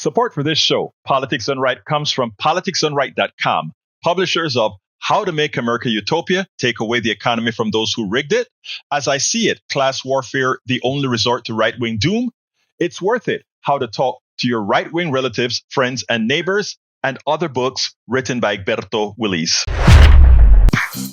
Support for this show, Politics Done Right, comes from politicsdoneright.com, publishers of How to Make America Utopia, Take Away the Economy from Those Who Rigged It, As I See It, Class Warfare, The Only Resort to Right-Wing Doom, It's Worth It, How to Talk to Your Right-Wing Relatives, Friends, and Neighbors, and other books written by Egberto, Willies.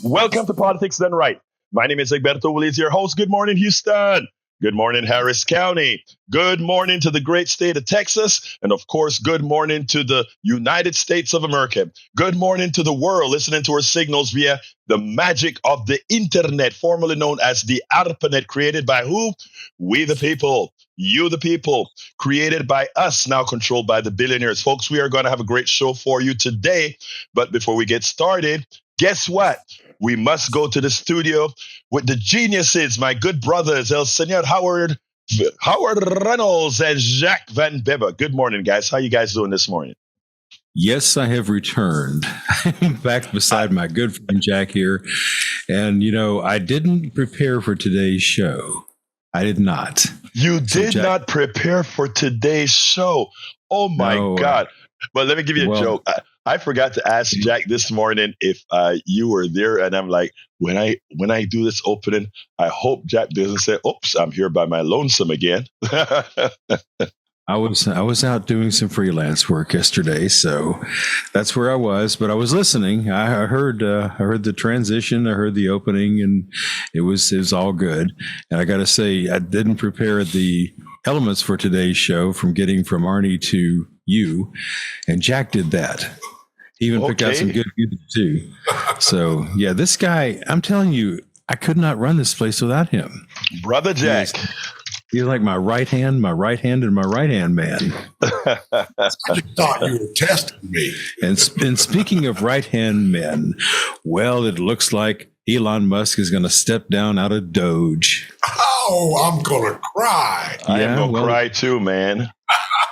Welcome to Politics Done Right. My name is Egberto, Willies, your host. Good morning, Houston. Good morning, Harris County. Good morning to the great state of Texas. And of course, good morning to the United States of America. Good morning to the world listening to our signals via the magic of the internet, formerly known as the ARPANET, created by who? We the people. You the people. Created by us, now controlled by the billionaires. Folks, we are going to have a great show for you today. But before we get started, guess what? We must go to the studio with the geniuses, my good brothers, El Senor Howard Reynolds and Jacques Van Bebber. Good morning, guys. How you guys doing this morning? Yes, I have returned. I'm back beside my good friend Jack here. And, you know, I didn't prepare for today's show. I did not. You did not prepare for today's show. Oh, my God. But let me give you a joke. I forgot to ask Jack this morning if you were there, and I'm like, when I do this opening, I hope Jack doesn't say, "Oops, I'm here by my lonesome again." I was out doing some freelance work yesterday, so that's where I was. But I was listening. I heard the transition. I heard the opening, and it was all good. And I got to say, I didn't prepare the elements for today's show from getting from Arnie to you, and Jack did that. He even picked out some good music too. So yeah, this guy, I'm telling you, I could not run this place without him. Brother Jack. He's like my right hand, and my right hand man. I just thought you were testing me. And speaking of right hand men, well, it looks like Elon Musk is going to step down out of Doge. Oh, I'm going to cry. I am going to cry too, man.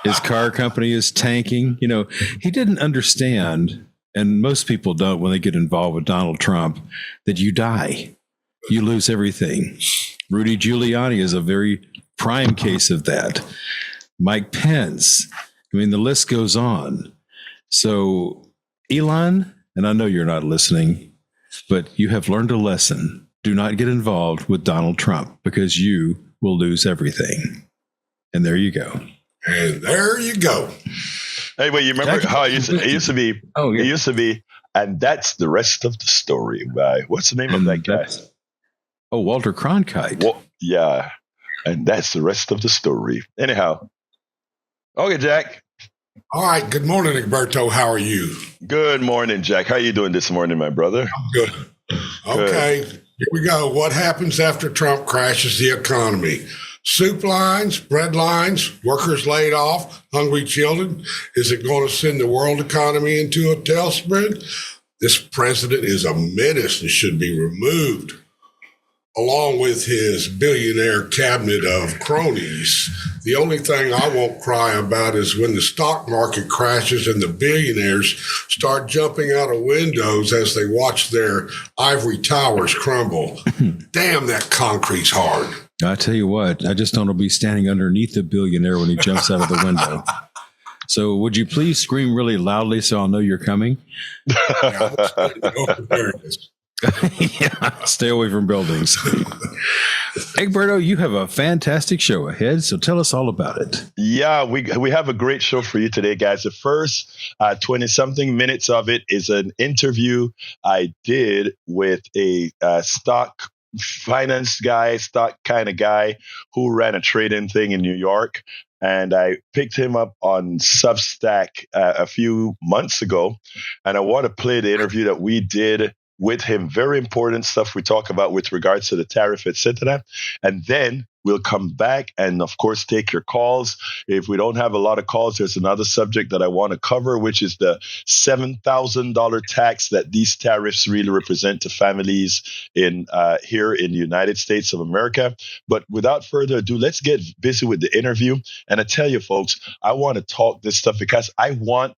His car company is tanking. You know, he didn't understand, and most people don't when they get involved with Donald Trump, that you die. You lose everything. Rudy Giuliani is a very prime case of that. Mike Pence. I mean, the list goes on. So, Elon, and I know you're not listening, but you have learned a lesson. Do not get involved with Donald Trump because you will lose everything. And there you go. And there you go. Hey, wait, you remember how it used to be? Oh, yeah. It used to be, and that's the rest of the story. What's the name of that guy? Oh, Walter Cronkite. Well, yeah, and that's the rest of the story. Anyhow, okay, Jack. All right. Good morning, Egberto. How are you? Good morning, Jack. How you doing this morning, my brother? I'm good. Okay, here we go. What happens after Trump crashes the economy? Soup lines, bread lines, workers laid off, hungry children. Is it going to send the world economy into a tailspin? This president is a menace and should be removed, along with his billionaire cabinet of cronies. The only thing I won't cry about is when the stock market crashes and the billionaires start jumping out of windows as they watch their ivory towers crumble. Damn, that concrete's hard. I tell you what, I just don't want to be standing underneath the billionaire when he jumps out of the window. So would you please scream really loudly so I'll know you're coming? Yeah, stay away from buildings. Egberto, you have a fantastic show ahead, so tell us all about it. Yeah, we have a great show for you today, guys. The first 20-something minutes of it is an interview I did with a stock finance guy, stock kind of guy who ran a trading thing in New York. And I picked him up on Substack a few months ago. And I want to play the interview that we did with him. Very important stuff we talk about with regards to the tariff, etc. And then we'll come back and, of course, take your calls. If we don't have a lot of calls, there's another subject that I want to cover, which is the $7,000 tax that these tariffs really represent to families in here in the United States of America. But without further ado, let's get busy with the interview. And I tell you, folks, I want to talk this stuff because I want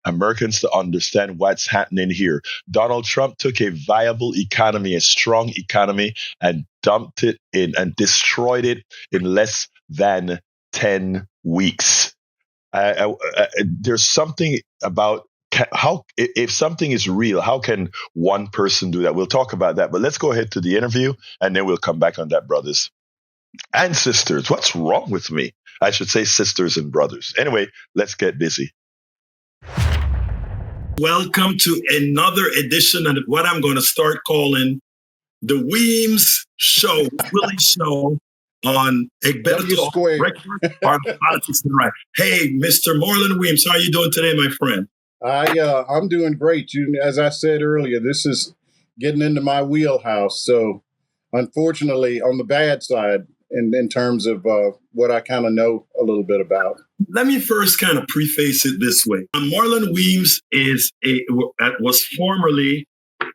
Americans to understand what's happening here. Donald Trump took a viable economy, a strong economy, and dumped it in and destroyed it in less than 10 weeks. There's something about how, if something is real, how can one person do that? We'll talk about that, but let's go ahead to the interview and then we'll come back on that, brothers and sisters. What's wrong with me? I should say sisters and brothers. Anyway, let's get busy. Welcome to another edition of what I'm going to start calling the Weems Show, Willies Show on Egberto, Politics and Right. Hey, Mr. Marlon Weems, how are you doing today, my friend? I'm doing great. As I said earlier, this is getting into my wheelhouse. So, unfortunately, on the bad side, in terms of what I kind of know a little bit about. Let me first kind of preface it this way. Marlon Weems was formerly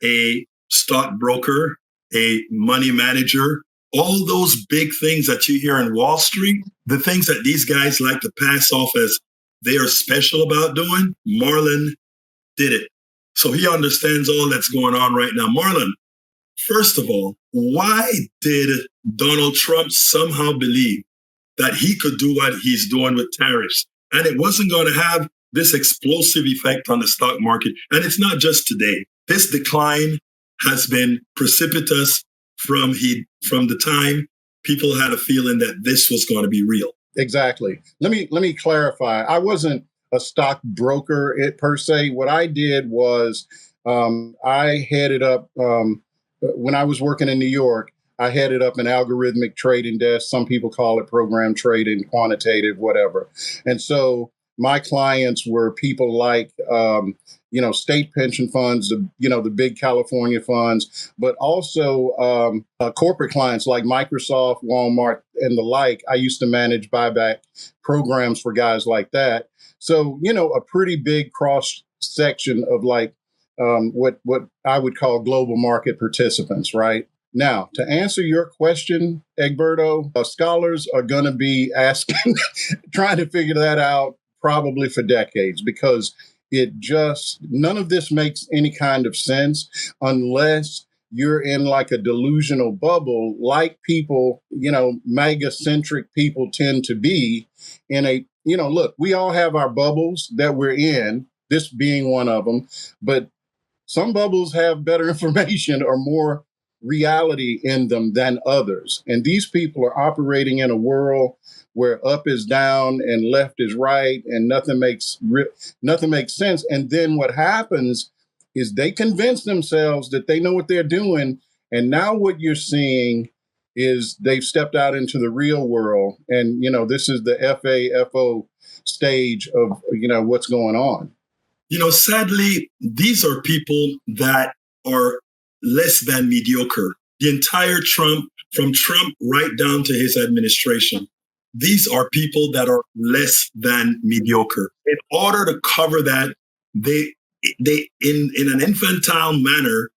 a stockbroker, a money manager, all those big things that you hear in Wall Street, the things that these guys like to pass off as they are special about doing, Marlon did it. So he understands all that's going on right now. Marlon, first of all, why did Donald Trump somehow believe that he could do what he's doing with tariffs and it wasn't going to have this explosive effect on the stock market? And it's not just today. This decline has been precipitous from the time people had a feeling that this was going to be real. Exactly. Let me clarify. I wasn't a stockbroker per se. What I did was I headed up, when I was working in New York, I headed up an algorithmic trading desk. Some people call it program trading, quantitative, whatever. And so my clients were people like, state pension funds, the big California funds, but also corporate clients like Microsoft, Walmart, and the like. I used to manage buyback programs for guys like that. So, a pretty big cross section of what I would call global market participants, right? Now, to answer your question, Egberto, scholars are going to be asking, trying to figure that out probably for decades, because none of this makes any kind of sense unless you're in like a delusional bubble, like people, MAGA-centric people tend to be in a, look, we all have our bubbles that we're in, this being one of them, but some bubbles have better information or more reality in them than others. And these people are operating in a world where up is down and left is right and nothing makes sense. And then what happens is they convince themselves that they know what they're doing. And now what you're seeing is they've stepped out into the real world. And, this is the FAFO stage of, what's going on. Sadly, these are people that are less than mediocre. The entire Trump, from Trump right down to his administration, these are people that are less than mediocre. In order to cover that, they in an infantile manner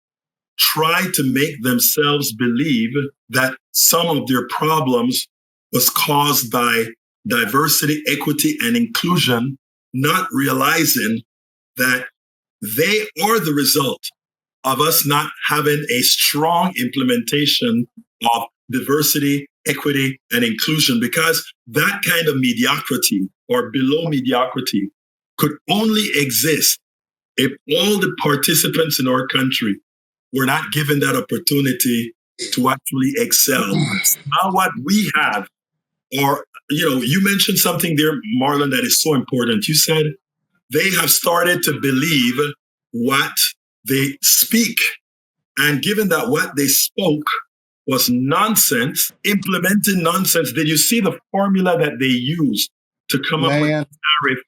try to make themselves believe that some of their problems was caused by diversity, equity, and inclusion, not realizing that they are the result of us not having a strong implementation of diversity, equity, and inclusion, because that kind of mediocrity or below mediocrity could only exist if all the participants in our country were not given that opportunity to actually excel. Now what we have, or, you mentioned something there, Marlon, that is so important. You said they have started to believe what they speak. And given that what they spoke was nonsense, implementing nonsense, did you see the formula that they used to come up with a tariff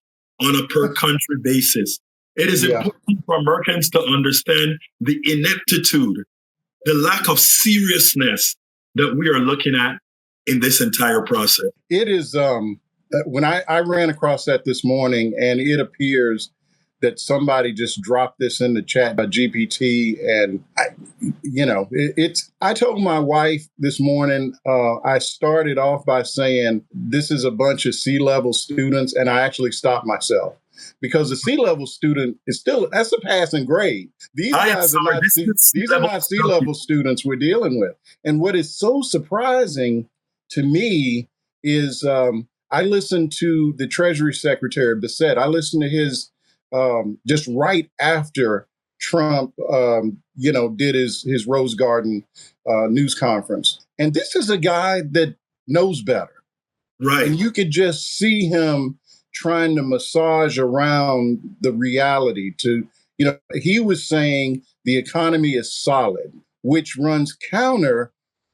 on a per country basis? It is important for Americans to understand the ineptitude, the lack of seriousness that we are looking at in this entire process. It is, when I ran across that this morning, and it appears that somebody just dropped this in the chat by GPT. And, I told my wife this morning, I started off by saying, this is a bunch of C-level students. And I actually stopped myself because the C-level student is that's a passing grade. These guys are not C-level students we're dealing with. And what is so surprising to me is I listened to the Treasury Secretary Bissett. I listened to his just right after Trump, did his Rose Garden news conference. And this is a guy that knows better. Right. And you could just see him trying to massage around the reality he was saying the economy is solid, which runs counter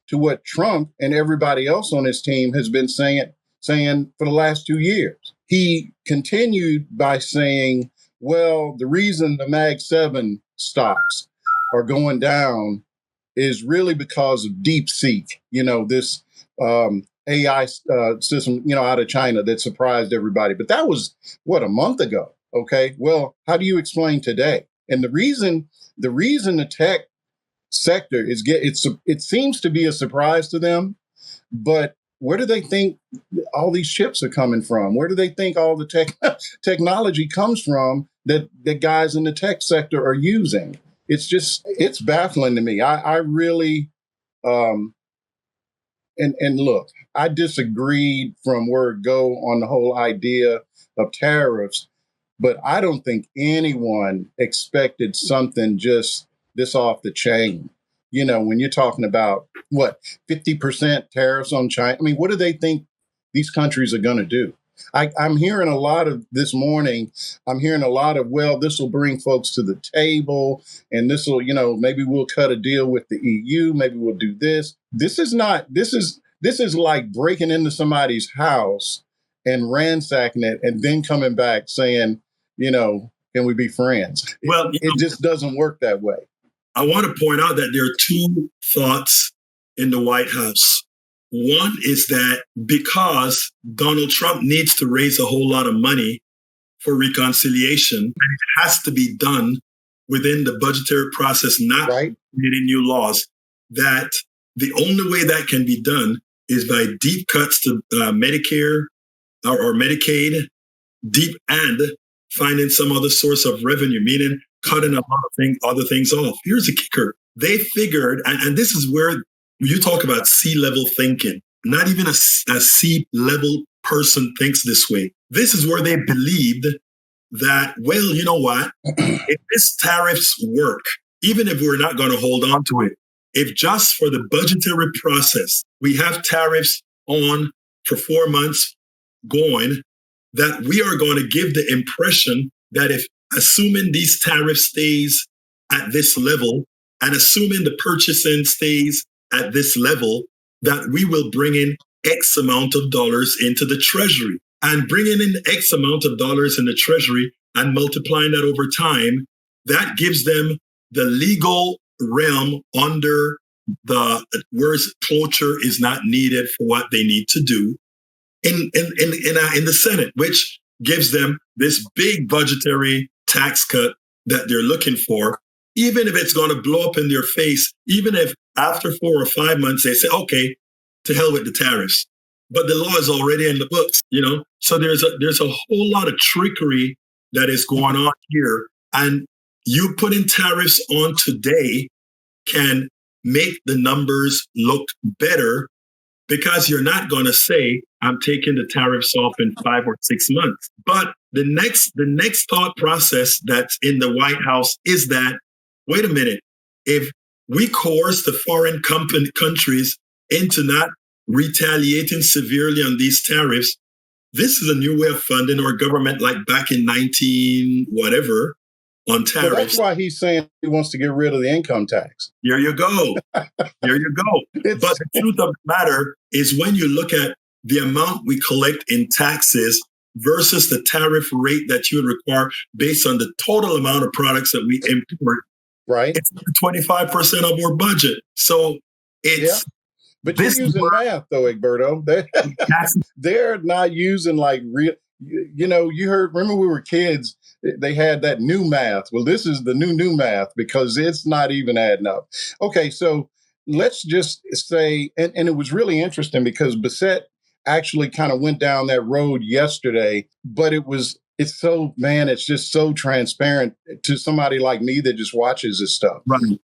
to what Trump and everybody else on his team has been saying for the last 2 years. He continued by saying, well, the reason the Mag 7 stocks are going down is really because of DeepSeek, this AI system, out of China that surprised everybody. But that was, a month ago? Okay. Well, how do you explain today? And the reason the tech sector it seems to be a surprise to them, but where do they think all these chips are coming from? Where do they think all the technology comes from that guys in the tech sector are using? It's baffling to me. I really, and look, I disagreed from word go on the whole idea of tariffs, but I don't think anyone expected something just this off the chain. When you're talking about 50% tariffs on China, I mean, what do they think these countries are going to do? I'm hearing a lot of this morning. I'm hearing a lot of, this will bring folks to the table, and this will, maybe we'll cut a deal with the EU. Maybe we'll do this. This is like breaking into somebody's house and ransacking it, and then coming back saying, can we be friends? Well, it just doesn't work that way. I want to point out that there are two thoughts in the White House. One is that because Donald Trump needs to raise a whole lot of money for reconciliation, and it has to be done within the budgetary process, not creating new laws, that the only way that can be done is by deep cuts to Medicare or Medicaid, deep, and finding some other source of revenue, meaning cutting a lot of other things off. Here's the kicker. They figured, and this is where you talk about C-level thinking. Not even a C-level person thinks this way. This is where they believed that, you know what? If this tariffs work, even if we're not going to hold on to it, if just for the budgetary process, we have tariffs on for 4 months going, that we are going to give the impression that if assuming these tariffs stays at this level and assuming the purchasing stays at this level, that we will bring in X amount of dollars into the Treasury. And bringing in X amount of dollars in the Treasury and multiplying that over time, that gives them the legal realm under where cloture is not needed for what they need to do in the Senate, which gives them this big budgetary tax cut that they're looking for, even if it's going to blow up in their face, even if after 4 or 5 months they say, okay, to hell with the tariffs. But the law is already in the books, So there's a whole lot of trickery that is going on here. And you putting tariffs on today can make the numbers look better, because you're not going to say, I'm taking the tariffs off in 5 or 6 months. But the next thought process that's in the White House is that, wait a minute, if we coerce the foreign countries into not retaliating severely on these tariffs, this is a new way of funding our government, like back in 19 whatever on tariffs. So that's why he's saying he wants to get rid of the income tax. Here you go. Here you go. But the truth of the matter is, when you look at the amount we collect in taxes versus the tariff rate that you would require based on the total amount of products that we import, right? It's 25% of our budget. So it's... But you're using math, though, Egberto. They're not using like real, remember we were kids, they had that new math. Well, this is the new math, because it's not even adding up. Okay, so let's just say, and it was really interesting because Bissett actually kind of went down that road yesterday, but it's just so transparent to somebody like me that just watches this stuff. Right.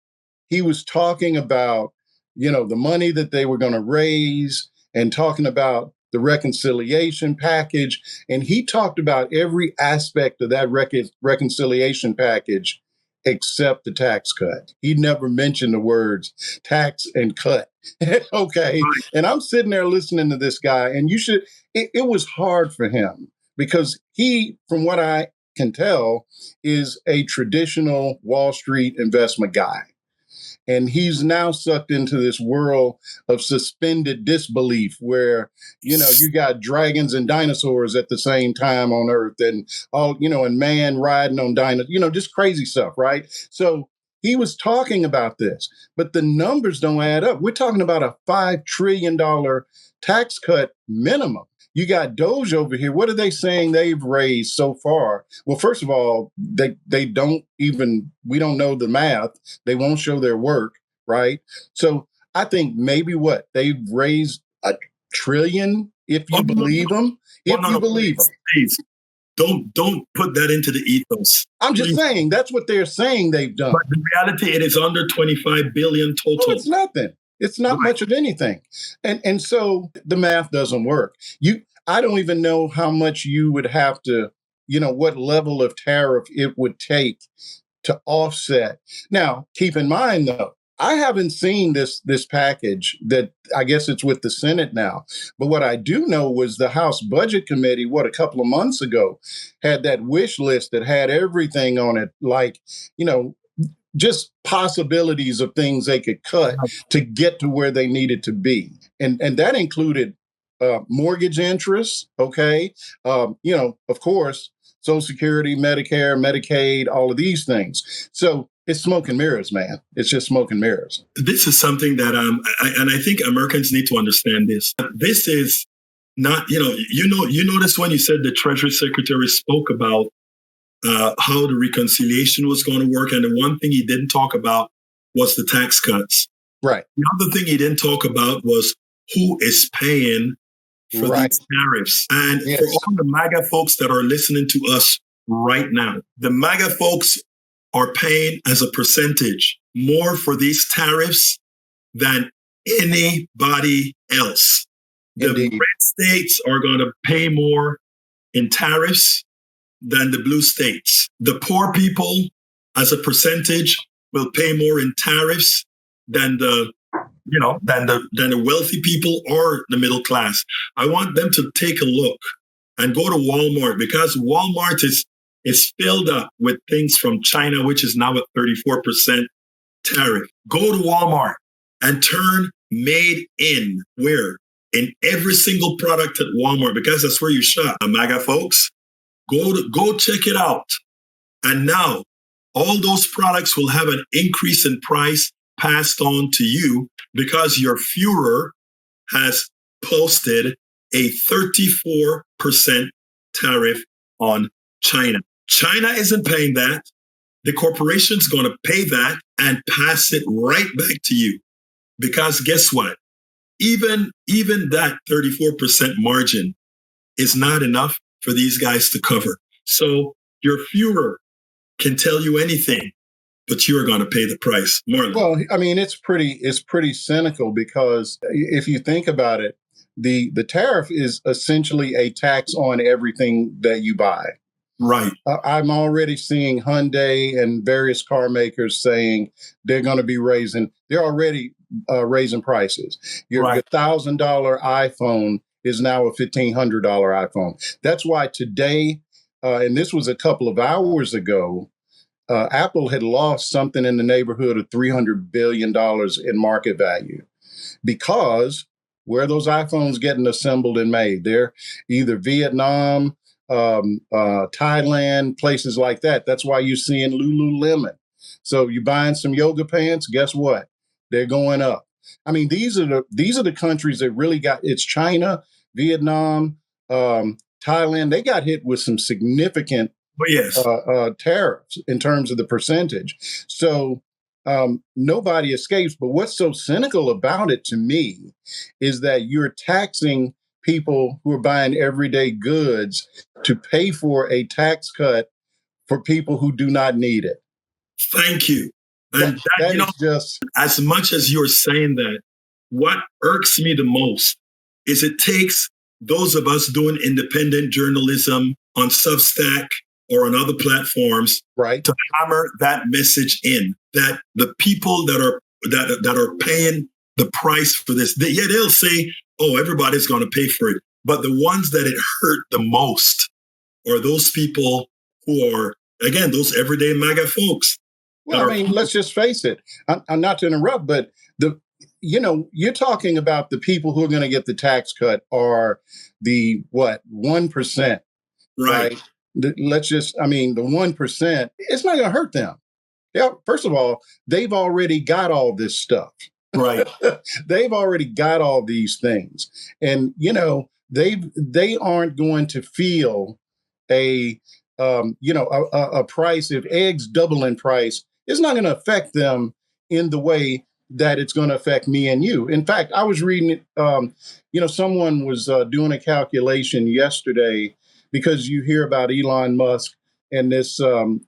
He was talking about the money that they were going to raise, and talking about the reconciliation package. And he talked about every aspect of that reconciliation package except the tax cut. He never mentioned the words tax and cut. Okay. And I'm sitting there listening to this guy, and it was hard for him because he, from what I can tell, is a traditional Wall Street investment guy. And he's now sucked into this world of suspended disbelief where, you got dragons and dinosaurs at the same time on Earth and and man riding on dinosaurs, just crazy stuff, right? So he was talking about this, but the numbers don't add up. We're talking about a $5 trillion tax cut minimum. You got Doge over here. What are they saying they've raised so far? Well, first of all, we don't know the math. They won't show their work, right? So I think maybe they've raised $1 trillion, if you believe them. Believe them. Please, don't put that into the ethos. I'm just saying that's what they're saying they've done. But the reality, it is under 25 billion total. Well, it's nothing. It's not much of anything. And so the math doesn't work. I don't even know how much you would have to, what level of tariff it would take to offset. Now, keep in mind, though, I haven't seen this package that I guess it's with the Senate now. But what I do know was the House Budget Committee, a couple of months ago, had that wish list that had everything on it, like, just possibilities of things they could cut to get to where they needed to be. And that included mortgage interest, okay? Of course, Social Security, Medicare, Medicaid, all of these things. So it's smoke and mirrors, man. It's just smoke and mirrors. This is something that, I think Americans need to understand this. This is not, you notice when you said the Treasury Secretary spoke about how the reconciliation was going to work. And the one thing he didn't talk about was the tax cuts. Right. The other thing he didn't talk about was who is paying for these tariffs. And for all the MAGA folks that are listening to us right now, the MAGA folks are paying as a percentage more for these tariffs than anybody else. The red states are going to pay more in tariffs than the blue states. The poor people, as a percentage, will pay more in tariffs than the wealthy people or the middle class. I want them to take a look and go to Walmart, because Walmart is filled up with things from China, which is now at 34% tariff. Go to Walmart and turn made in where? In every single product at Walmart, because that's where you shop. MAGA folks, go check it out. And now all those products will have an increase in price passed on to you because your Führer has posted a 34% tariff on China. China isn't paying that. The corporation's going to pay that and pass it right back to you. Because guess what? Even that 34% margin is not enough for these guys to cover. So your Führer can tell you anything, but you are going to pay the price. Marlon. Well, I mean, it's pretty cynical, because if you think about it, the tariff is essentially a tax on everything that you buy. Right. I'm already seeing Hyundai and various car makers saying they're going to be they're already raising prices. Your $1,000 iPhone is now a $1,500 iPhone. That's why today, and this was a couple of hours ago, Apple had lost something in the neighborhood of $300 billion in market value, because where are those iPhones getting assembled and made? They're either Vietnam, Thailand, places like that. That's why you're seeing Lululemon. So you're buying some yoga pants. Guess what? They're going up. I mean, these are the countries that really it's China, Vietnam, Thailand. They got hit with some significant tariffs in terms of the percentage. So nobody escapes. But what's so cynical about it to me is that you're taxing people who are buying everyday goods to pay for a tax cut for people who do not need it. Thank you. And that is just, as much as you're saying that, what irks me the most is it takes those of us doing independent journalism on Substack or on other platforms, right, to hammer that message in, that the people that are paying the price for this, they'll say, oh, everybody's going to pay for it. But the ones that it hurt the most are those people who are, again, those everyday MAGA folks. Well, I mean, let's just face it. I'm not to interrupt, but you're talking about the people who are going to get the tax cut are the 1%, right? The 1%, it's not going to hurt them. Yeah, first of all, they've already got all this stuff. Right. They've already got all these things. And, they aren't going to feel a price. If eggs double in price, it's not going to affect them in the way that it's going to affect me and you. In fact, I was reading it, someone was doing a calculation yesterday, because you hear about Elon Musk and this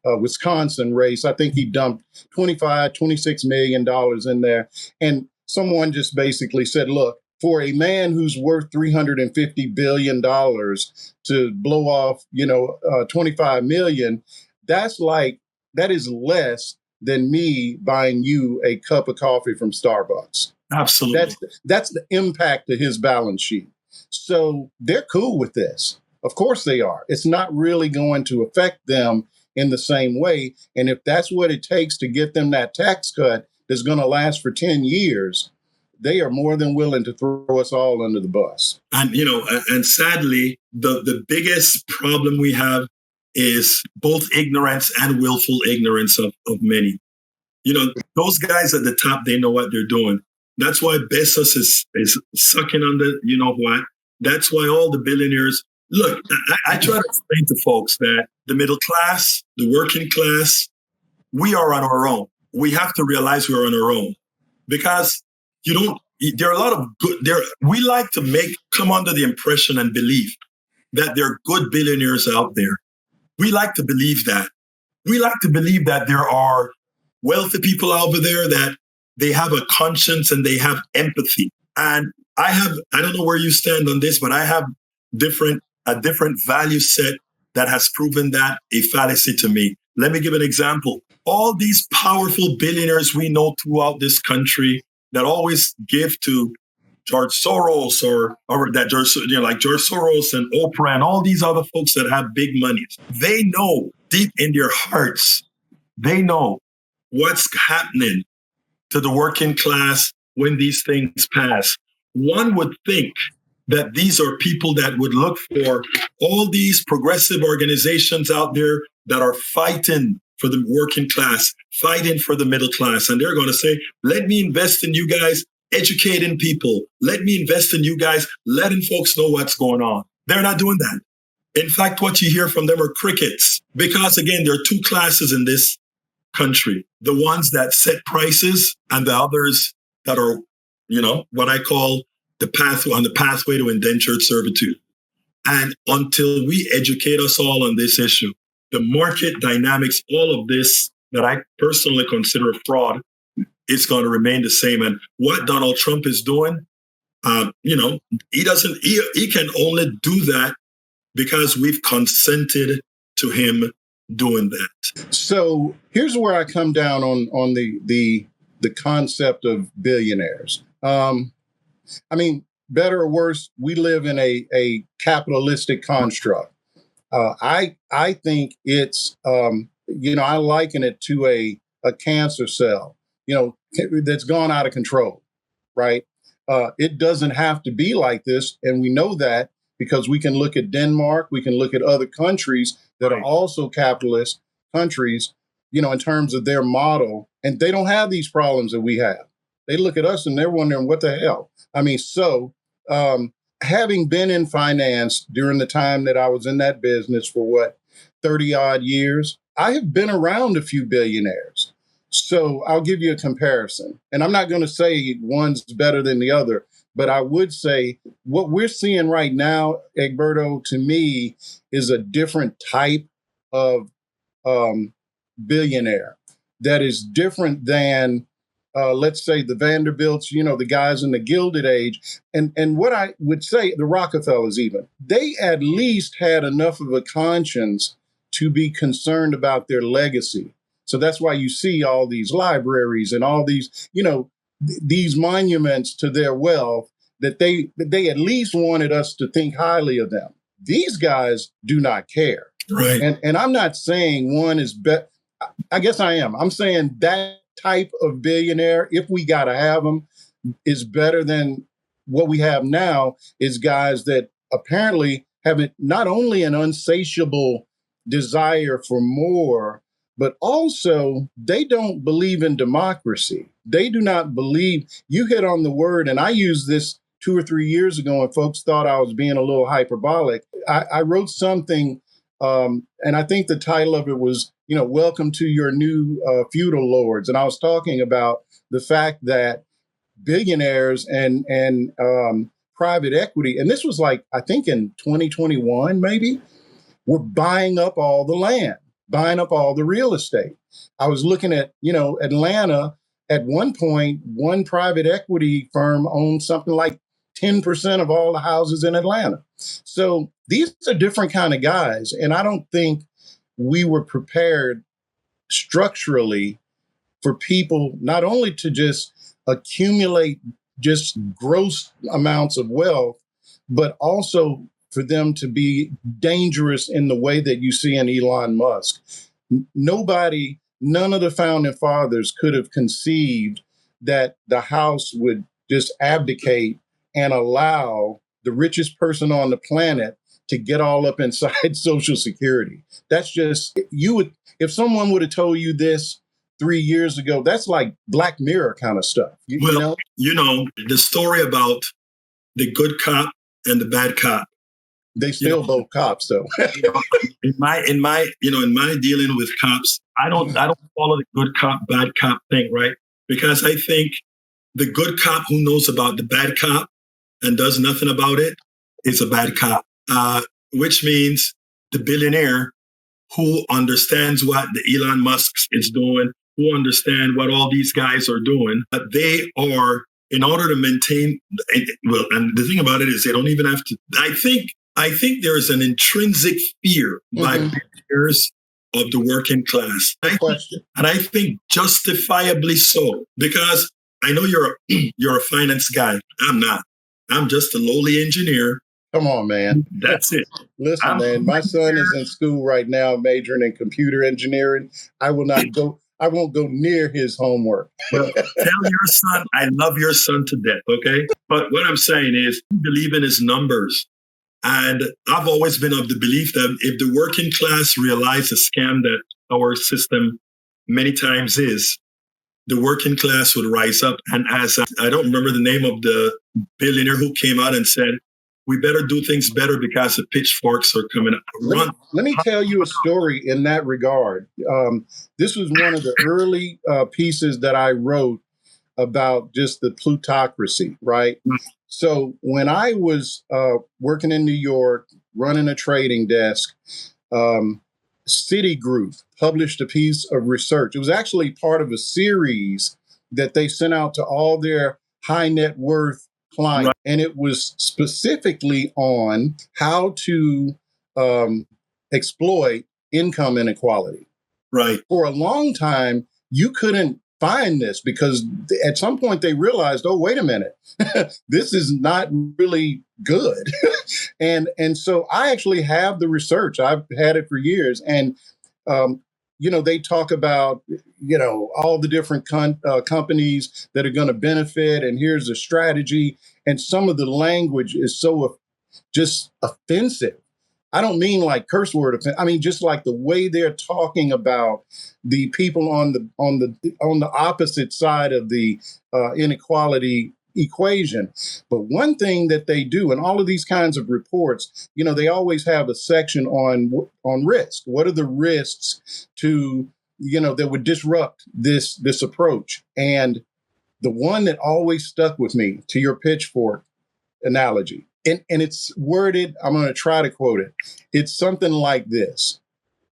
Wisconsin race. I think he dumped $26 million in there. And someone just basically said, look, for a man who's worth $350 billion to blow off, $25 million, that is less than me buying you a cup of coffee from Starbucks. Absolutely. That's the impact of his balance sheet. So they're cool with this. Of course they are. It's not really going to affect them in the same way. And if that's what it takes to get them that tax cut that's going to last for 10 years, they are more than willing to throw us all under the bus. And, and sadly, the biggest problem we have is both ignorance and willful ignorance of many. Those guys at the top, they know what they're doing. That's why Bezos is sucking on the, what? That's why all the billionaires, look, I try to explain to folks that the middle class, the working class, we are on our own. We have to realize we're on our own, because there are a lot of we like to come under the impression and believe that there are good billionaires out there. We like to believe that. We like to believe that there are wealthy people over there, that they have a conscience and they have empathy. And I don't know where you stand on this, but I have a different value set that has proven that a fallacy to me. Let me give an example. All these powerful billionaires we know throughout this country that always give to George Soros or that like George Soros and Oprah and all these other folks that have big money, they know deep in their hearts, they know what's happening to the working class when these things pass. One would think that these are people that would look for all these progressive organizations out there that are fighting for the working class, fighting for the middle class. And they're going to say, let me invest in you guys, educating people. Let me invest in you guys, letting folks know what's going on. They're not doing that. In fact, what you hear from them are crickets, because again, there are two classes in this country: the ones that set prices and the others that are, what I call the pathway to indentured servitude. And until we educate us all on this issue, the market dynamics, all of this that I personally consider a fraud, it's going to remain the same. And what Donald Trump is doing, he can only do that because we've consented to him doing that. So here's where I come down on the concept of billionaires. Better or worse, we live in a capitalistic construct. I think it's, I liken it to a cancer cell, that's gone out of control, right? It doesn't have to be like this. And we know that because we can look at Denmark, we can look at other countries that are also capitalist countries, in terms of their model, and they don't have these problems that we have. They look at us and they're wondering what the hell. Having been in finance during the time that I was in that business for 30 odd years, I have been around a few billionaires. So I'll give you a comparison. And I'm not going to say one's better than the other, but I would say what we're seeing right now, Egberto, to me, is a different type of billionaire that is different than let's say the Vanderbilts, the guys in the Gilded Age, and what I would say, the Rockefellers even, they at least had enough of a conscience to be concerned about their legacy. So that's why you see all these libraries and all these, these monuments to their wealth that they at least wanted us to think highly of them. These guys do not care. Right. And I'm not saying one is better. I guess I am. I'm saying that type of billionaire, if we got to have them, is better than what we have now, is guys that apparently have not only an insatiable desire for more, but also they don't believe in democracy. They do not believe, you hit on the word, and I used this 2 or 3 years ago and folks thought I was being a little hyperbolic. I wrote something, and I think the title of it was, welcome to your new feudal lords. And I was talking about the fact that billionaires and private equity, and this was like, I think in 2021, maybe, were buying up all the land, buying up all the real estate. I was looking at, Atlanta. At one point, one private equity firm owned something like 10% of all the houses in Atlanta. So these are different kind of guys. And I don't think we were prepared structurally for people not only to just accumulate just gross amounts of wealth, but also for them to be dangerous in the way that you see in Elon Musk. None of the founding fathers could have conceived that the House would just abdicate and allow the richest person on the planet to get all up inside Social Security. That's just, if someone would have told you this 3 years ago, that's like Black Mirror kind of stuff. The story about the good cop and the bad cop. They still both cops, though. in my dealing with cops, I don't follow the good cop, bad cop thing, right? Because I think the good cop who knows about the bad cop and does nothing about it is a bad cop. Which means the billionaire who understands what the Elon Musk is doing, who understand what all these guys are doing, they are, in order to maintain, and the thing about it is they don't even have to, I think there is an intrinsic fear by billionaires of the working class. And I think justifiably so, because I know you're a finance guy. I'm not. I'm just a lowly engineer. Come on, man. That's it. Listen, man, my son is in school right now, majoring in computer engineering. I won't go near his homework. Well, tell your son, I love your son to death, okay? But what I'm saying is, believe in his numbers. And I've always been of the belief that if the working class realize the scam that our system many times is, the working class would rise up. And as I don't remember the name of the billionaire who came out and said, we better do things better because the pitchforks are coming up. Let me tell you a story in that regard. This was one of the early pieces that I wrote about just the plutocracy, right? So when I was working in New York, running a trading desk, Citigroup published a piece of research. It was actually part of a series that they sent out to all their high net worth clients. Right. And it was specifically on how to exploit income inequality. Right. For a long time, you couldn't find this because at some point they realized, oh, wait a minute, this is not really good. and so I actually have the research. I've had it for years. And, they talk about, all the different companies that are going to benefit. And here's the strategy. And some of the language is so just offensive. I don't mean like curse word. I mean, just like the way they're talking about the people on the opposite side of the inequality equation. But one thing that they do in all of these kinds of reports, they always have a section on risk. What are the risks to, that would disrupt this approach? And the one that always stuck with me, to your pitchfork analogy, and it's worded, I'm going to try to quote it. It's something like this.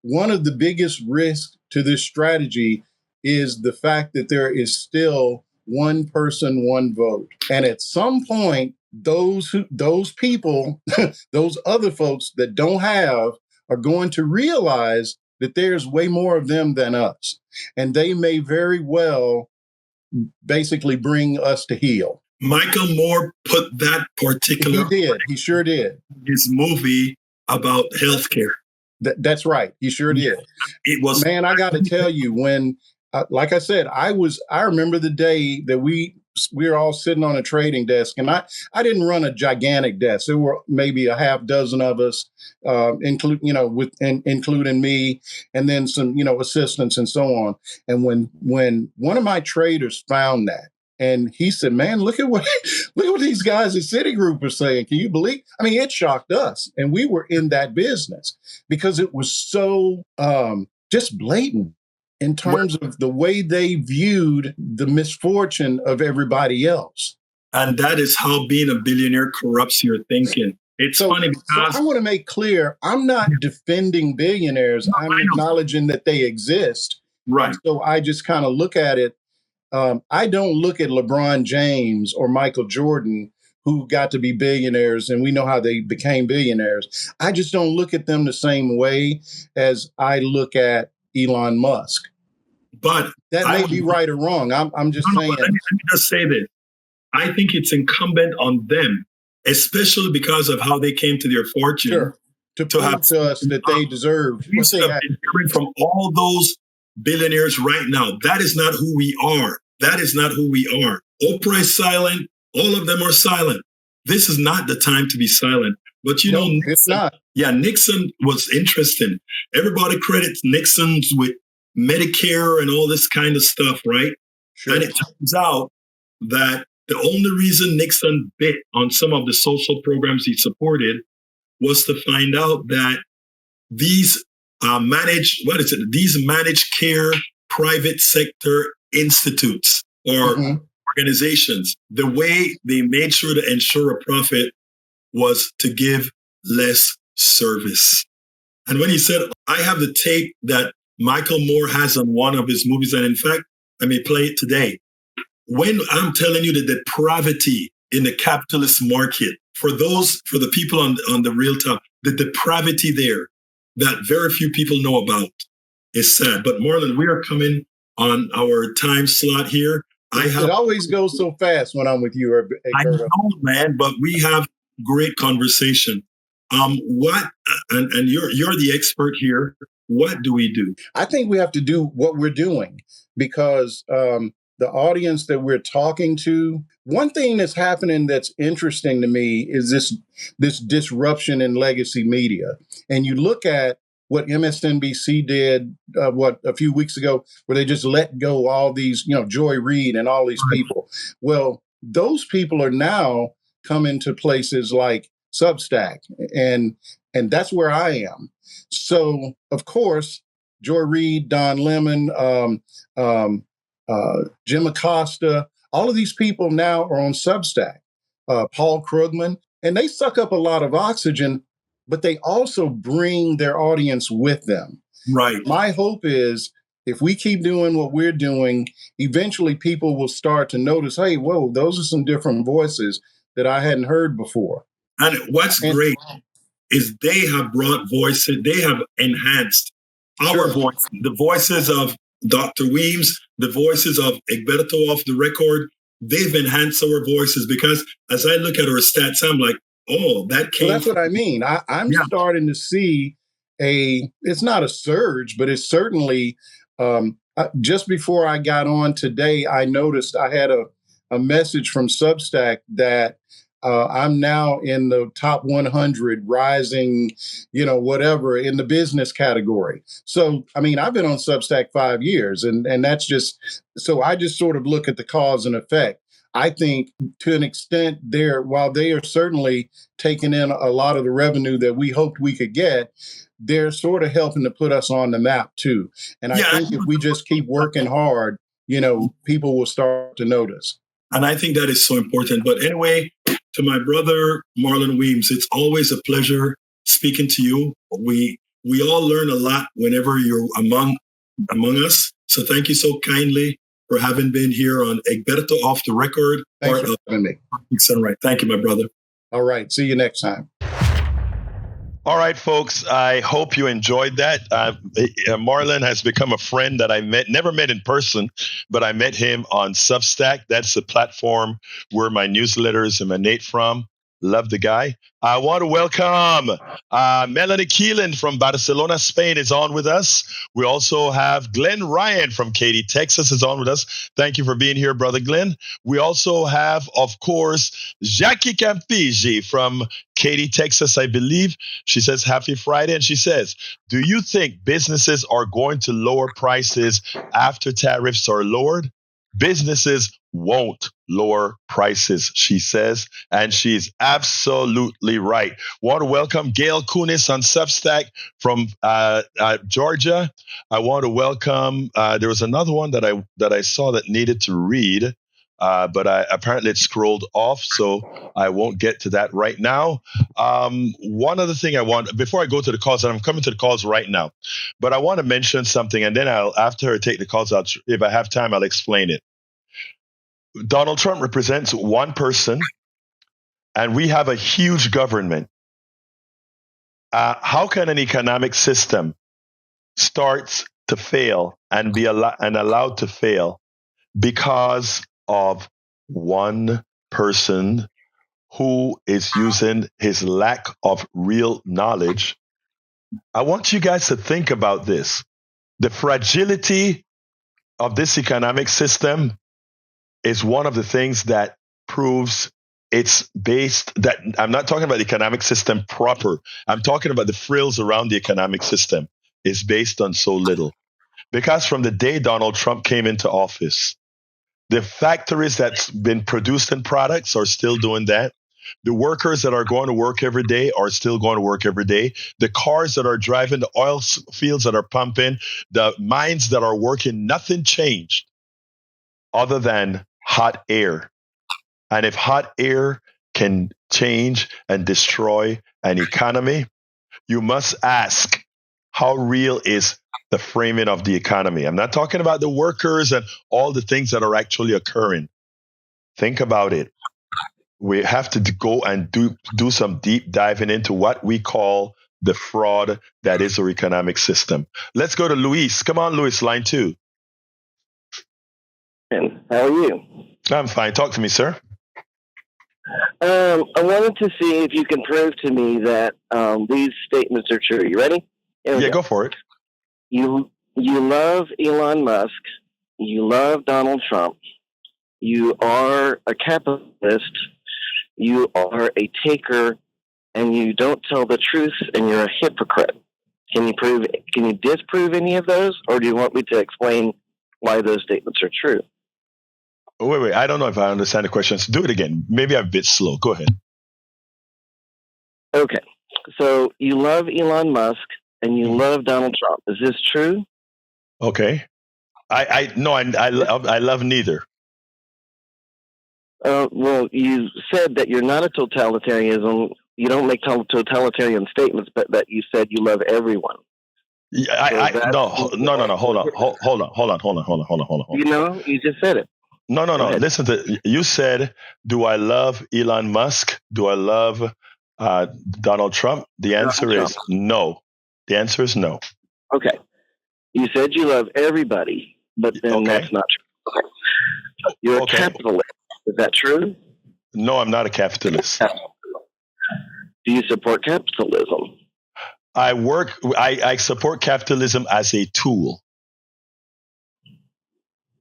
One of the biggest risks to this strategy is the fact that there is still one person, one vote. And at some point, those people, those other folks that don't have are going to realize that there's way more of them than us. And they may very well basically bring us to heel. Michael Moore put that particular... He did. He sure did. His movie about healthcare. That's right. He sure did. It was... Man, I got to tell you, when, like I said, I remember the day that we were all sitting on a trading desk, and I didn't run a gigantic desk. There were maybe a half dozen of us, including me, and then some, assistants and so on. And when one of my traders found that, and he said, "Man, look at what these guys at Citigroup are saying. Can you believe?" I mean, it shocked us, and we were in that business because it was so just blatant in terms of the way they viewed the misfortune of everybody else. And that is how being a billionaire corrupts your thinking. It's funny because... So I want to make clear, I'm not defending billionaires. I'm acknowledging that they exist. Right. And so I just kind of look at it. I don't look at LeBron James or Michael Jordan, who got to be billionaires, and we know how they became billionaires. I just don't look at them the same way as I look at Elon Musk. But that may be right or wrong. I'm just saying. Let me just say this. I think it's incumbent on them, especially because of how they came to their fortune, to prove to us that they deserve what they have. From all those billionaires right now. That is not who we are. That is not who we are. Oprah is silent. All of them are silent. This is not the time to be silent. But Nixon, it's not. Yeah, Nixon was interesting. Everybody credits Nixon's with Medicare and all this kind of stuff, right? Sure. And it turns out that the only reason Nixon bit on some of the social programs he supported was to find out that these managed care private sector institutes or organizations, the way they made sure to ensure a profit was to give less service. And when he said, I have the tape that Michael Moore has on one of his movies, and in fact, I may play it today. When I'm telling you the depravity in the capitalist market, for the people on the real top, the depravity there that very few people know about is sad. But Marlon, we are coming on our time slot here. It always goes so fast when I'm with you, Egberto. I know, man, but we have great conversation. And you're the expert here. What do we do? I think we have to do what we're doing because the audience that we're talking to, one thing that's happening that's interesting to me is this disruption in legacy media. And you look at what MSNBC did, a few weeks ago, where they just let go all these, Joy Reid and all these people. Well, those people are now coming to places like Substack, and that's where I am. So, of course, Joy Reid, Don Lemon, Jim Acosta, all of these people now are on Substack, Paul Krugman, and they suck up a lot of oxygen, but they also bring their audience with them. Right. My hope is if we keep doing what we're doing, eventually people will start to notice, hey, whoa, those are some different voices that I hadn't heard before. And what's great is they have brought voices, they have enhanced our voice, the voices of Dr. Weems, the voices of Egberto off the record. They've enhanced our voices because as I look at our stats, I'm like, oh, that came. Well, that's what I mean. I'm starting to see it's not a surge, but it's certainly, just before I got on today, I noticed I had a message from Substack that I'm now in the top 100 rising, whatever in the business category. So, I mean, I've been on Substack 5 years and that's just, so I just sort of look at the cause and effect. I think to an extent while they are certainly taking in a lot of the revenue that we hoped we could get, they're sort of helping to put us on the map too. And I think if we just keep working hard, people will start to notice. And I think that is so important. But anyway, to my brother, Marlon Weems, it's always a pleasure speaking to you. We all learn a lot whenever you're among us. So thank you so kindly for having been here on Egberto Off the Record. Thanks for having me. Right. Thank you, my brother. All right. See you next time. All right, folks. I hope you enjoyed that. Marlon has become a friend that I never met in person, but I met him on Substack. That's the platform where my newsletters emanate from. Love the guy. I want to welcome Melanie Keelan from Barcelona, Spain is on with us. We also have Glenn Ryan from Katy, Texas is on with us. Thank you for being here, Brother Glenn. We also have, of course, Jackie Campigi from Katy, Texas, I believe. She says, happy Friday. And she says, do you think businesses are going to lower prices after tariffs are lowered? Businesses won't lower prices, she says, and she's absolutely right. Want to welcome Gail Kunis on Substack from Georgia. I want to welcome. There was another one that I saw that needed to read, but apparently it scrolled off, so I won't get to that right now. One other thing I want before I go to the calls, and I'm coming to the calls right now, but I want to mention something, and then after I take the calls out, if I have time, I'll explain it. Donald Trump represents one person, and we have a huge government. How can an economic system start to fail and be allowed to fail because of one person who is using his lack of real knowledge? I want you guys to think about this. The fragility of this economic system is one of the things that proves it's based that I'm not talking about the economic system proper. I'm talking about the frills around the economic system is based on so little. Because from the day Donald Trump came into office, the factories that's been producing products are still doing that. The workers that are going to work every day are still going to work every day. The cars that are driving, the oil fields that are pumping, the mines that are working, nothing changed other than hot air. And if hot air can change and destroy an economy, you must ask, how real is the framing of the economy? I'm not talking about the workers and all the things that are actually occurring. Think about it. We have to go and do some deep diving into what we call the fraud that is our economic system. Let's go to Luis. Come on, Luis, line 2. How are you? I'm fine. Talk to me, sir. I wanted to see if you can prove to me that these statements are true. You ready? Yeah, go for it. You love Elon Musk. You love Donald Trump. You are a capitalist. You are a taker, and you don't tell the truth, and you're a hypocrite. Can you disprove any of those, or do you want me to explain why those statements are true? Wait. I don't know if I understand the questions. Do it again. Maybe I'm a bit slow. Go ahead. Okay. So you love Elon Musk and you love Donald Trump. Is this true? Okay. I love neither. Well, you said that you're not a totalitarian. You don't make totalitarian statements, but that you said you love everyone. Yeah, no. Hold on. You know, you just said it. No. Listen you said, do I love Elon Musk? Do I love Donald Trump? The answer is no. The answer is no. Okay. You said you love everybody, but then that's not true. Okay. You're a capitalist. Is that true? No, I'm not a capitalist. Do you support capitalism? I support capitalism as a tool.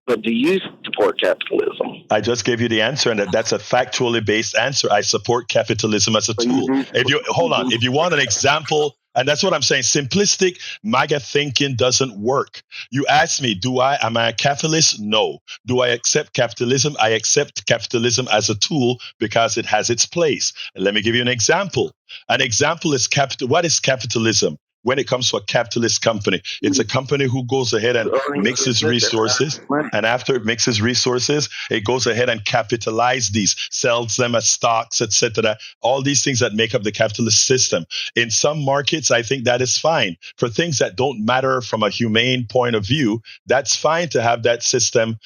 But do you support capitalism? I just gave you the answer, and that's a factually based answer. I support capitalism as a tool. If you want an example, and that's what I'm saying, simplistic MAGA thinking doesn't work. You ask me, am I a capitalist? No. Do I accept capitalism? I accept capitalism as a tool because it has its place. And let me give you an example. An example is what is capitalism? when it comes to a capitalist company. It's a company who goes ahead and mixes resources. And after it mixes resources, it goes ahead and capitalizes these, sells them as stocks, etc. All these things that make up the capitalist system. In some markets, I think that is fine. For things that don't matter from a humane point of view, that's fine to have that system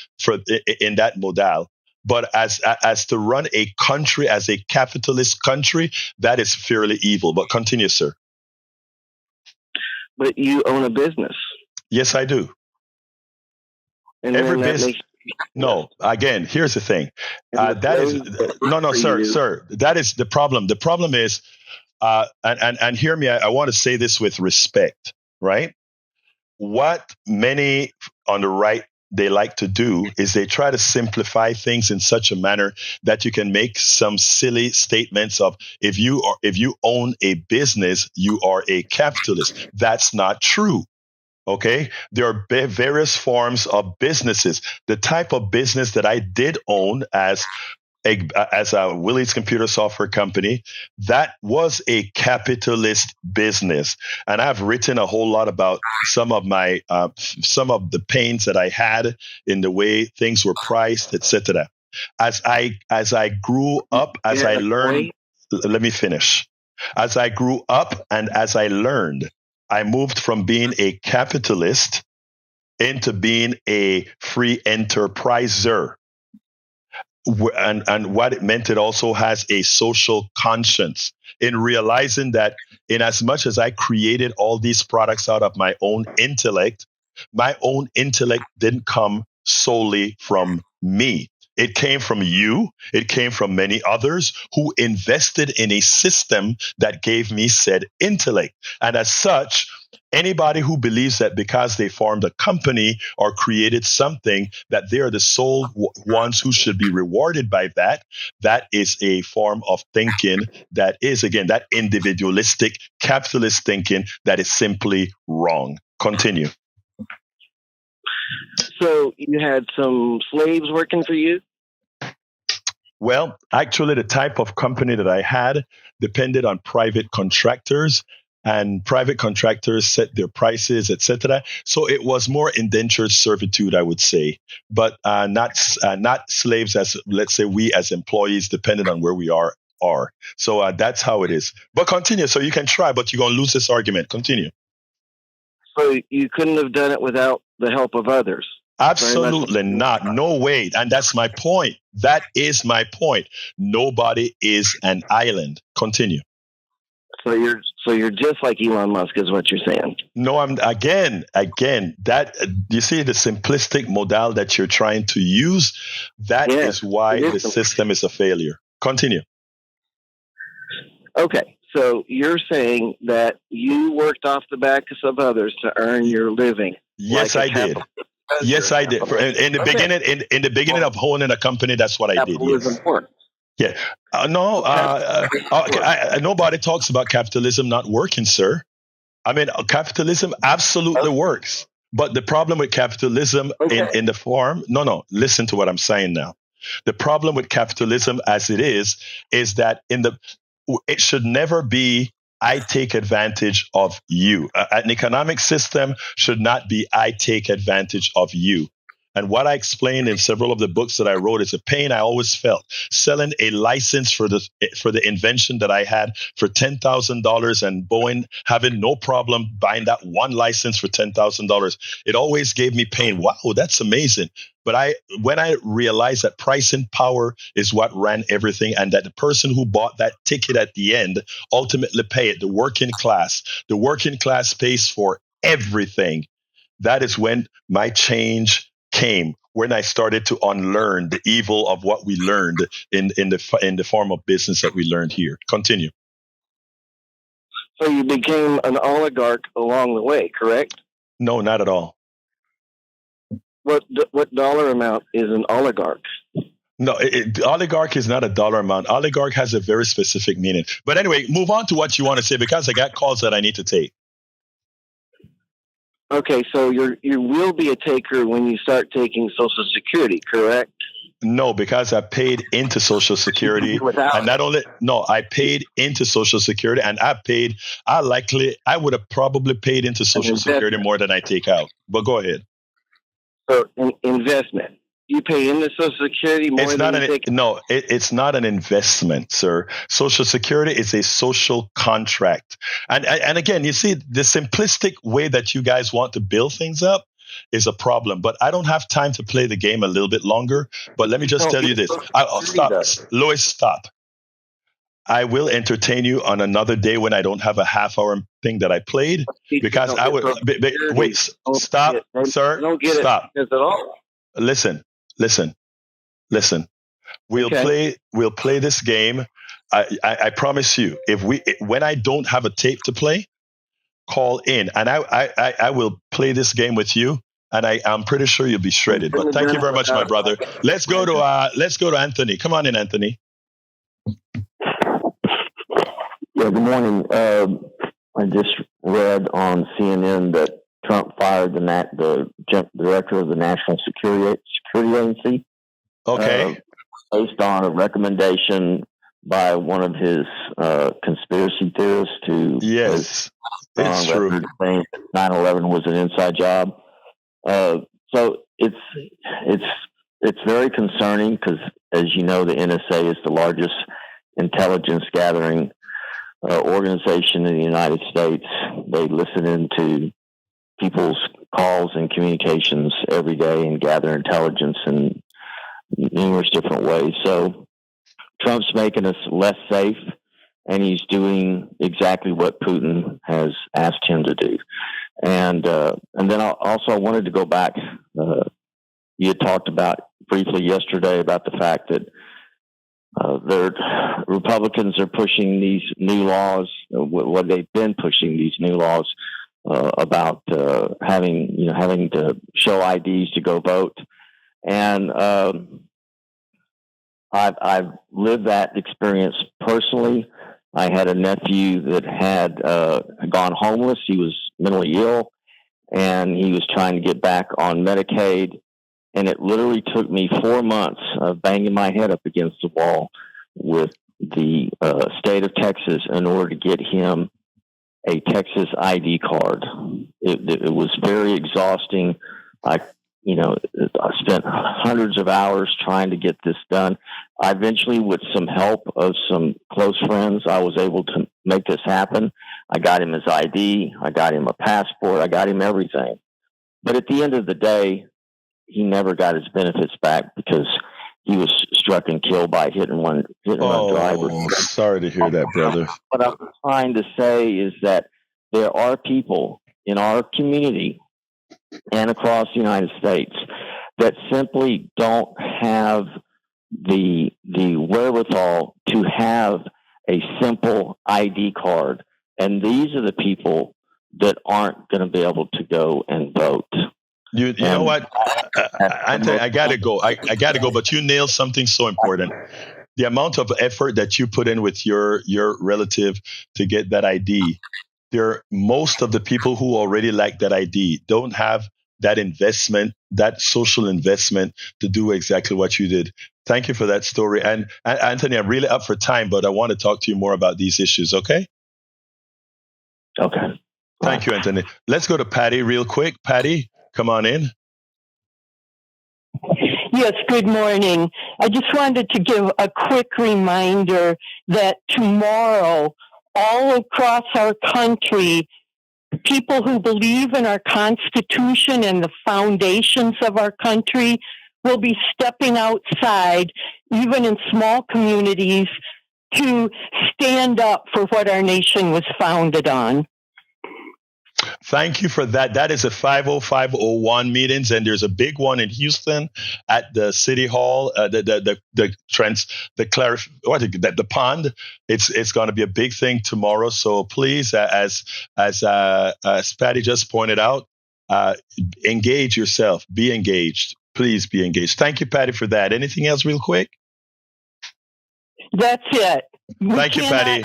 in that modal. But as to run a country as a capitalist country, that is fairly evil. But continue, sir. But you own a business. Yes, I do. And every business. No, again, here's the thing. Sir. That is the problem. The problem is, and hear me. I want to say this with respect, right? What many on the right they like to do is they try to simplify things in such a manner that you can make some silly statements of if you own a business, you are a capitalist. That's not true. Okay, there are various forms of businesses. The type of business that I did own as a Willies computer software company, that was a capitalist business. And I've written a whole lot about some of the pains that I had in the way things were priced, etc. As I grew up, as I learned, let me finish. As I grew up and as I learned, I moved from being a capitalist into being a free enterpriser. And what it meant, it also has a social conscience in realizing that in as much as I created all these products out of my own intellect didn't come solely from me. It came from you. It came from many others who invested in a system that gave me said intellect. And as such, anybody who believes that because they formed a company or created something that they are the sole ones who should be rewarded by that is a form of thinking that is, again, that individualistic capitalist thinking that is simply wrong. Continue. So you had some slaves working for you? Well, actually, the type of company that I had depended on private contractors, and private contractors set their prices, etc. So it was more indentured servitude, I would say, but not slaves, as let's say we as employees, depending on where we are. So that's how it is. But continue. So you can try, but you're going to lose this argument. Continue. So you couldn't have done it without the help of others? Absolutely not. No way. And that's my point. That is my point. Nobody is an island. Continue. So you're just like Elon Musk is what you're saying. No, I'm again, that you see the simplistic modal that you're trying to use. That is why the system is a failure. Continue. Okay. So you're saying that you worked off the backs of others to earn your living. Yes, I did. Yes, I did. In the beginning of owning a company, that's what I did. Yes. Yeah. Nobody talks about capitalism not working, sir. I mean, capitalism absolutely works. But the problem with capitalism in the form, listen to what I'm saying now. The problem with capitalism as it is that it should never be I take advantage of you. An economic system should not be I take advantage of you. And what I explained in several of the books that I wrote is a pain I always felt. Selling a license for the invention that I had for $10,000 and Boeing having no problem buying that one license for $10,000. It always gave me pain. Wow, that's amazing. But when I realized that pricing power is what ran everything, and that the person who bought that ticket at the end ultimately pay it, the working class pays for everything. That is when my change came, when I started to unlearn the evil of what we learned in the form of business that we learned here. Continue. So you became an oligarch along the way, correct? No, not at all. What dollar amount is an oligarch? No, oligarch is not a dollar amount. Oligarch has a very specific meaning. But anyway, move on to what you want to say, because I got calls that I need to take. Okay, so you will be a taker when you start taking Social Security, correct? No, because I paid into Social Security, and not only I paid into Social Security, and I would have probably paid into Social Security more than I take out. But go ahead. So investment. You pay into Social Security more than you take. No, it's not an investment, sir. Social Security is a social contract, and again, you see the simplistic way that you guys want to build things up is a problem. But I don't have time to play the game a little bit longer. But let me just tell you this: I'll stop, Lois. Stop. I will entertain you on another day when I don't have a half-hour thing that I played, because I would wait. Stop, sir. Stop. Listen. We'll play this game. I promise you, when I don't have a tape to play, call in, and I will play this game with you, and I'm pretty sure you'll be shredded. But thank you very much, my brother. Let's go to Anthony. Come on in, Anthony. Yeah, good morning. I just read on CNN that Trump fired the director of the National Security Agency. Okay. Based on a recommendation by one of his conspiracy theorists who yes, it's true. 9/11 was an inside job. So it's very concerning because, as you know, the NSA is the largest intelligence gathering organization in the United States. They listen into people's calls and communications every day and gather intelligence in numerous different ways. So Trump's making us less safe, and he's doing exactly what Putin has asked him to do. And then I wanted to go back. You had talked about briefly yesterday about the fact that Republicans are pushing these new laws. What they've been pushing these new laws about having to show IDs to go vote, and I've lived that experience personally. I had a nephew that had gone homeless. He was mentally ill, and he was trying to get back on Medicaid. And it literally took me 4 months of banging my head up against the wall with the state of Texas in order to get him a Texas ID card. It was very exhausting. I spent hundreds of hours trying to get this done. I eventually, with some help of some close friends, I was able to make this happen. I got him his ID. I got him a passport. I got him everything. But at the end of the day, he never got his benefits back because he was struck and killed by hit and run driver. Sorry to hear that, brother. What I'm trying to say is that there are people in our community and across the United States that simply don't have the wherewithal to have a simple ID card. And these are the people that aren't going to be able to go and vote. You know what, Anthony, I gotta go. I gotta go. But you nailed something so important. The amount of effort that you put in with your relative to get that ID. Most of the people who already like that ID don't have that investment, that social investment to do exactly what you did. Thank you for that story. And Anthony, I'm really up for time, but I want to talk to you more about these issues. Okay. Okay. Thank you, Anthony. Let's go to Patty real quick. Patty, come on in. Yes, good morning. I just wanted to give a quick reminder that tomorrow, all across our country, people who believe in our Constitution and the foundations of our country will be stepping outside, even in small communities, to stand up for what our nation was founded on. Thank you for that. That is a 50501 meetings, and there's a big one in Houston at the City Hall. The pond. It's going to be a big thing tomorrow. So please, as Patty just pointed out, engage yourself. Be engaged. Please be engaged. Thank you, Patty, for that. Anything else, real quick? That's it. Thank you, Patty.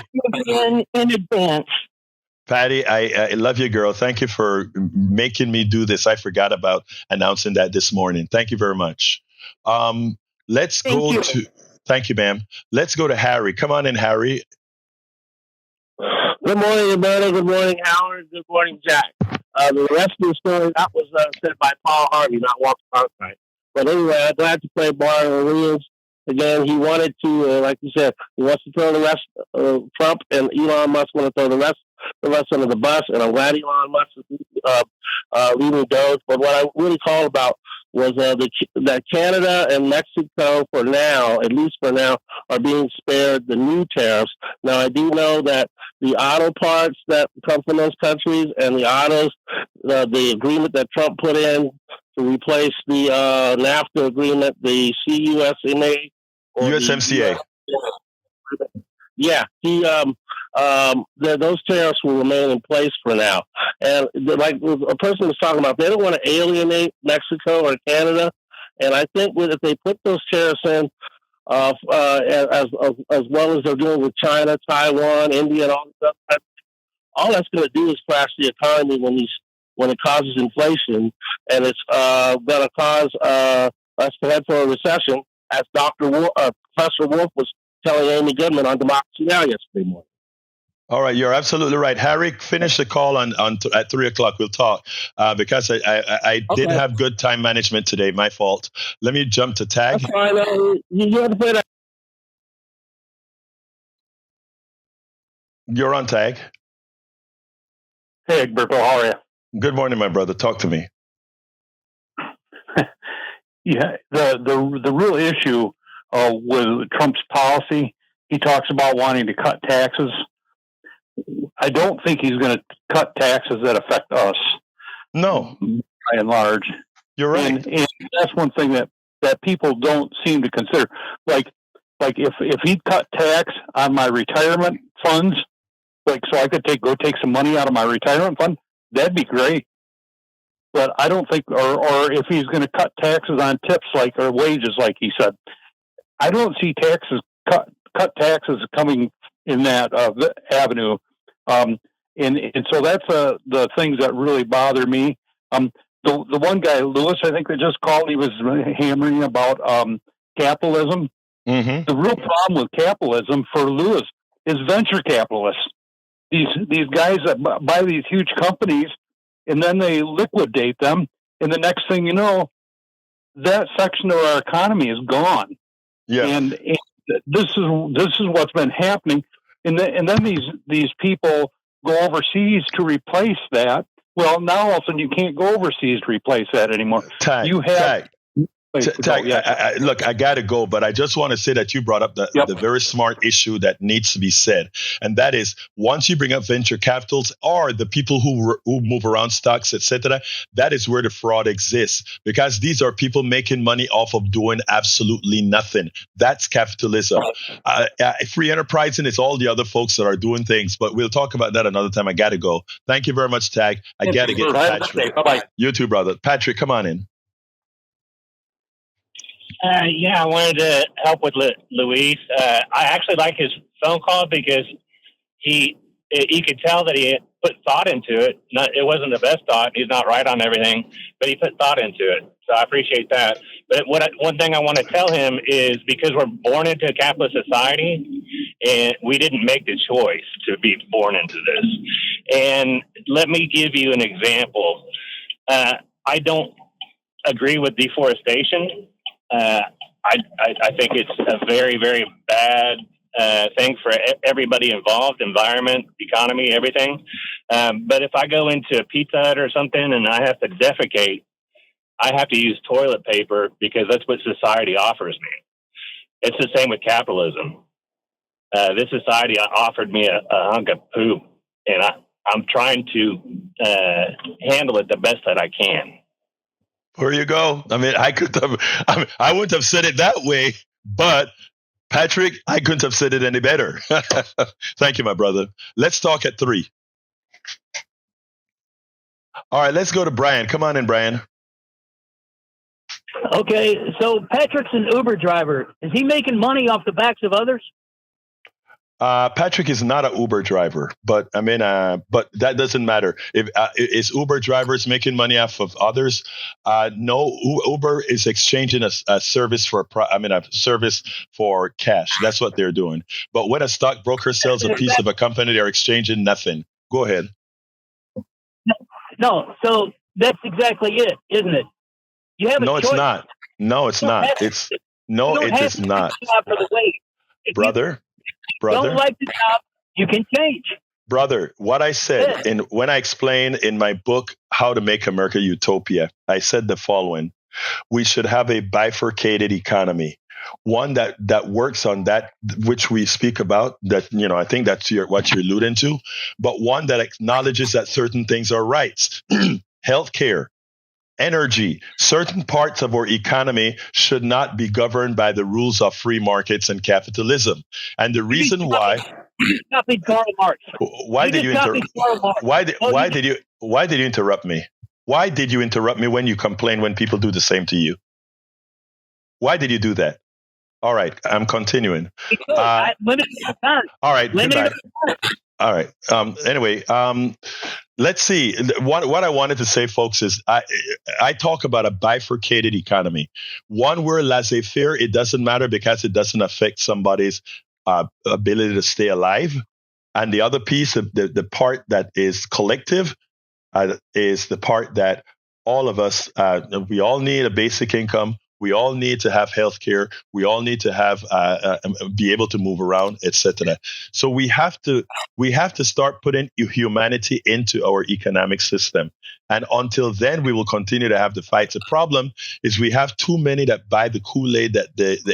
In advance. Patty, I love you, girl. Thank you for making me do this. I forgot about announcing that this morning. Thank you very much. Thank you, ma'am. Let's go to Harry. Come on in, Harry. Good morning, Egberto. Good morning, Howard. Good morning, Jack. The rest of the story, that was said by Paul Harvey, not Walter Cronkite. But anyway, I'm glad to play Bar and Willies. Again, he wanted to, like you said, he wants to throw the rest, Trump and Elon Musk want to throw the rest under the bus, and I'm glad Elon Musk is leaving those. But what I really called about was that Canada and Mexico, for now, at least for now, are being spared the new tariffs. Now, I do know that the auto parts that come from those countries and the autos, the agreement that Trump put in to replace the NAFTA agreement, the CUSMA, or USMCA. Those tariffs will remain in place for now. And like a person was talking about, they don't want to alienate Mexico or Canada. And I think if they put those tariffs in, as well as they're doing with China, Taiwan, India, and all that stuff, all that's going to do is crash the economy when it causes inflation, and it's going to cause us to head for a recession, as Professor Wolf was telling Amy Goodman on Democracy Now! Yesterday morning. All right, you're absolutely right. Harry, finish the call at 3:00. We'll talk because I didn't have good time management today. My fault. Let me jump to Tag. That's fine. You have to play that. You're on, Tag. Hey, Egberto, how are you? Good morning, my brother. Talk to me. Yeah, the real issue with Trump's policy, he talks about wanting to cut taxes. I don't think he's going to cut taxes that affect us. No. By and large. You're right. And that's one thing that people don't seem to consider. Like if he cut tax on my retirement funds, like so I could go take some money out of my retirement fund, that'd be great. But I don't think, or if he's going to cut taxes on tips or wages, like he said, I don't see cut taxes coming in that avenue. And so that's the things that really bother me. The one guy, Lewis, I think that just called, he was hammering about capitalism. Mm-hmm. The real problem with capitalism for Lewis is venture capitalists. These guys that buy these huge companies and then they liquidate them, and the next thing you know, that section of our economy is gone. Yeah. And this is what's been happening. And then these people go overseas to replace that. Well, now all of a sudden you can't go overseas to replace that anymore. Tag. Look, I got to go, but I just want to say that you brought up the very smart issue that needs to be said. And that is, once you bring up venture capitals or the people who move around stocks, etc., that is where the fraud exists, because these are people making money off of doing absolutely nothing. That's capitalism. Free enterprise, and it's all the other folks that are doing things. But we'll talk about that another time. I got to go. Thank you very much, Tag. I got to get to Patrick. Bye-bye. You too, brother. Patrick, come on in. I wanted to help with Luis. I actually like his phone call because you could tell that he put thought into it. It wasn't the best thought. He's not right on everything, but he put thought into it. So I appreciate that. But one thing I want to tell him is, because we're born into a capitalist society, and we didn't make the choice to be born into this. And let me give you an example. I don't agree with deforestation. I think it's a very, very bad thing for everybody involved, environment, economy, everything. But if I go into a Pizza Hut or something and I have to defecate, I have to use toilet paper because that's what society offers me. It's the same with capitalism. This society offered me a hunk of poop, and I'm trying to handle it the best that I can. There you go. I mean, I wouldn't have said it that way, but Patrick, I couldn't have said it any better. Thank you, my brother. Let's talk at 3. All right, let's go to Brian. Come on in, Brian. Okay, so Patrick's an Uber driver. Is he making money off the backs of others? Patrick is not an Uber driver, but but that doesn't matter. If is Uber drivers making money off of others? No, Uber is exchanging a service for a service for cash. That's what they're doing. But when a stockbroker sells a piece of a company, they're exchanging nothing. Go ahead. No, so that's exactly it, isn't it? You have No, a it's choice. not. No, it's not. It's no, it is not, brother. Don't like the job, you can change. Brother, what I said when I explained in my book, How to Make America Utopia, I said the following. We should have a bifurcated economy, one that works on that which we speak about, that, I think that's what you're alluding to, but one that acknowledges that certain things are rights. Healthcare, energy, certain parts of our economy should not be governed by the rules of free markets and capitalism. And the reason why. Why did you interrupt? Why did you interrupt me? Why did you interrupt me when you complain when people do the same to you? Why did you do that? All right, I'm continuing. Limited time. All right, goodbye. All right. Anyway, let's see. What I wanted to say, folks, is I talk about a bifurcated economy. One where laissez-faire, it doesn't matter because it doesn't affect somebody's ability to stay alive. And the other piece, the part that is collective, is the part that all of us, we all need a basic income. We all need to have healthcare. We all need to have be able to move around, etc. So we have to start putting humanity into our economic system. And until then, we will continue to have the fights. The problem is we have too many that buy the Kool-Aid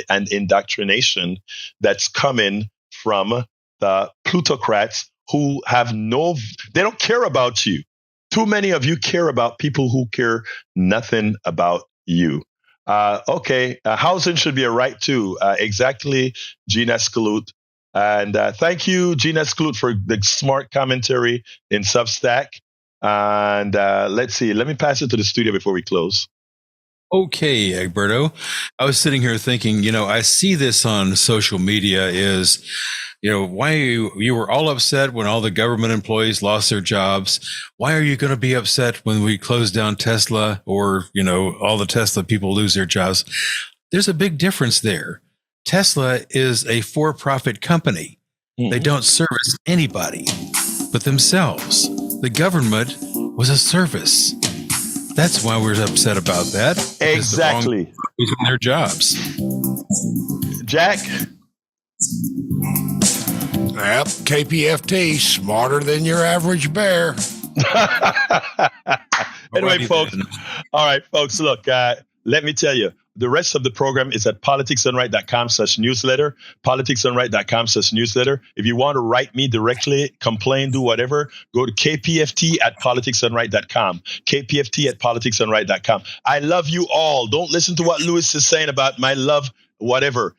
and indoctrination that's coming from the plutocrats who have they don't care about you. Too many of you care about people who care nothing about you. Housing should be a right too. Exactly, Gina Scalut. And thank you, Gina Scalut, for the smart commentary in Substack. And let's see. Let me pass it to the studio before we close. Okay, Egberto. I was sitting here thinking, I see this on social media is, why you were all upset when all the government employees lost their jobs. Why are you going to be upset when we close down Tesla or, all the Tesla people lose their jobs? There's a big difference there. Tesla is a for-profit company. Mm-hmm. They don't service anybody but themselves. The government was a service. That's why we're upset about that. Exactly. Losing their jobs. Jack? Yep, KPFT, smarter than your average bear. Anyway, folks. All right, folks, look, let me tell you. The rest of the program is at politicsdoneright.com/newsletter, politicsdoneright.com/newsletter. If you want to write me directly, complain, do whatever, go to kpft@politicsdoneright.com, kpft@politicsdoneright.com. I love you all. Don't listen to what Lewis is saying about my love, whatever.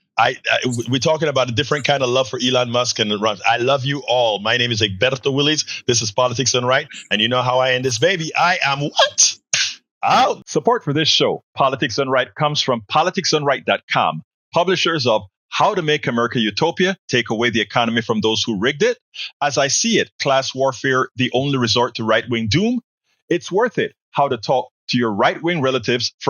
We're talking about a different kind of love for Elon Musk and Ron. I love you all. My name is Egberto Willies. This is Politics Done Right. And you know how I end this baby. I am what? Out. Support for this show, Politics Done Right, comes from politicsdoneright.com, publishers of How to Make America Utopia, Take Away the Economy from Those Who Rigged It. As I See It, Class Warfare, The Only Resort to Right-Wing Doom. It's Worth It, How to Talk to Your Right-Wing Relatives, Friends,